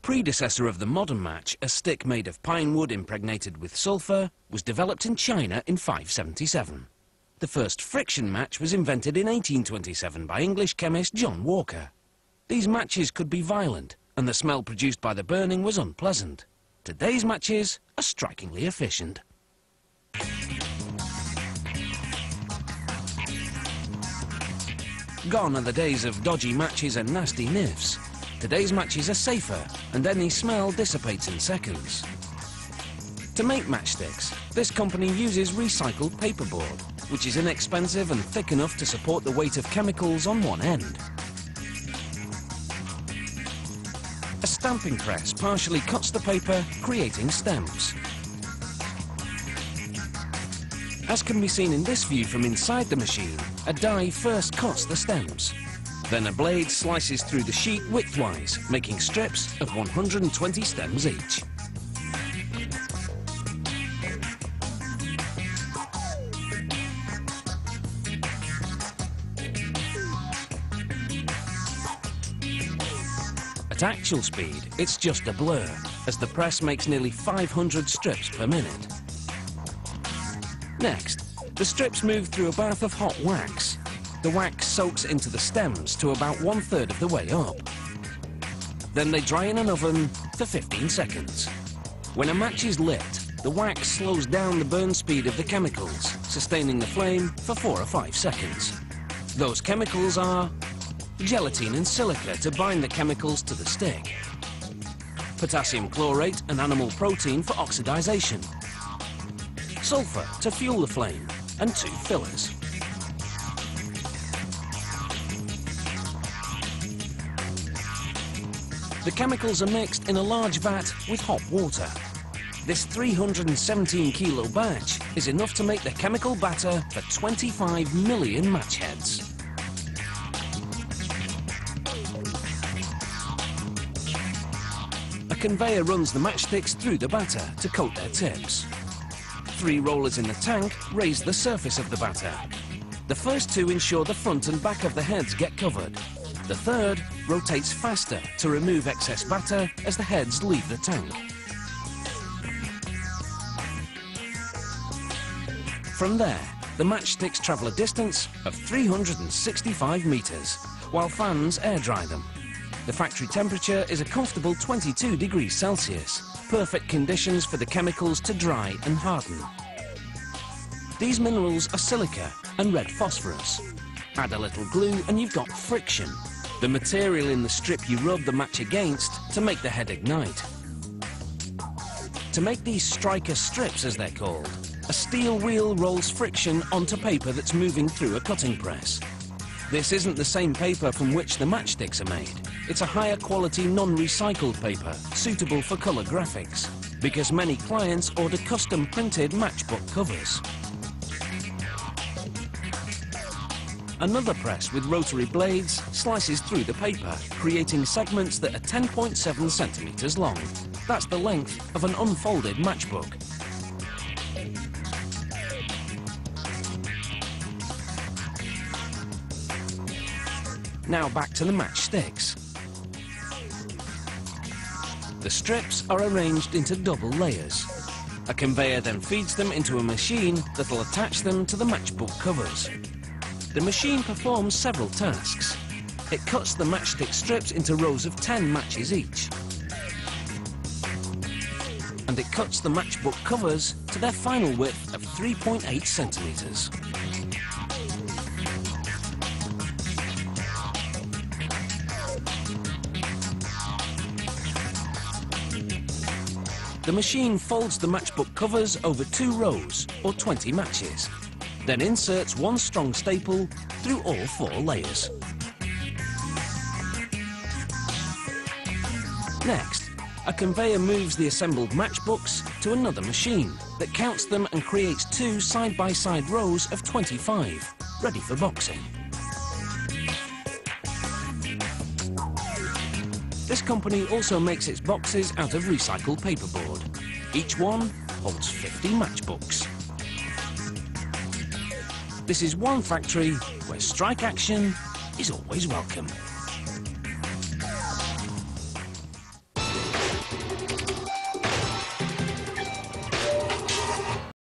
predecessor of the modern match, a stick made of pine wood impregnated with sulphur, was developed in China in 577. The first friction match was invented in 1827 by English chemist John Walker. These matches could be violent, and the smell produced by the burning was unpleasant. Today's matches are strikingly efficient. Gone are the days of dodgy matches and nasty niffs. Today's matches are safer, and any smell dissipates in seconds. To make matchsticks, this company uses recycled paperboard, which is inexpensive and thick enough to support the weight of chemicals on one end. A stamping press partially cuts the paper, creating stems. As can be seen in this view from inside the machine, a die first cuts the stems. Then a blade slices through the sheet widthwise, making strips of 120 stems each. At actual speed, it's just a blur, as the press makes nearly 500 strips per minute. Next, the strips move through a bath of hot wax. The wax soaks into the stems to about 1/3 of the way up. Then they dry in an oven for 15 seconds. When a match is lit, the wax slows down the burn speed of the chemicals, sustaining the flame for 4 or 5 seconds. Those chemicals are gelatin and silica to bind the chemicals to the stick, potassium chlorate and animal protein for oxidization, sulfur to fuel the flame, and 2 fillers. The chemicals are mixed in a large vat with hot water. This 317 kilo batch is enough to make the chemical batter for 25 million match heads. A conveyor runs the matchsticks through the batter to coat their tips. 3 rollers in the tank raise the surface of the batter. The first 2 ensure the front and back of the heads get covered. The third rotates faster to remove excess batter as the heads leave the tank. From there, the matchsticks travel a distance of 365 meters, while fans air dry them. The factory temperature is a comfortable 22 degrees Celsius, perfect conditions for the chemicals to dry and harden. These minerals are silica and red phosphorus. Add a little glue and you've got friction, the material in the strip you rub the match against to make the head ignite. To make these striker strips, as they're called, a steel wheel rolls friction onto paper that's moving through a cutting press. This isn't the same paper from which the matchsticks are made. It's a higher quality non-recycled paper, suitable for colour graphics, because many clients order custom printed matchbook covers. Another press with rotary blades slices through the paper, creating segments that are 10.7 centimetres long. That's the length of an unfolded matchbook. Now back to the matchsticks. The strips are arranged into double layers. A conveyor then feeds them into a machine that'll attach them to the matchbook covers. The machine performs several tasks. It cuts the matchstick strips into rows of 10 matches each. And it cuts the matchbook covers to their final width of 3.8 centimetres. The machine folds the matchbook covers over 2 rows, or 20 matches, then inserts 1 strong staple through all 4 layers. Next, a conveyor moves the assembled matchbooks to another machine that counts them and creates 2 side-by-side rows of 25, ready for boxing. This company also makes its boxes out of recycled paperboard. Each one holds 50 matchbooks. This is one factory where strike action is always welcome.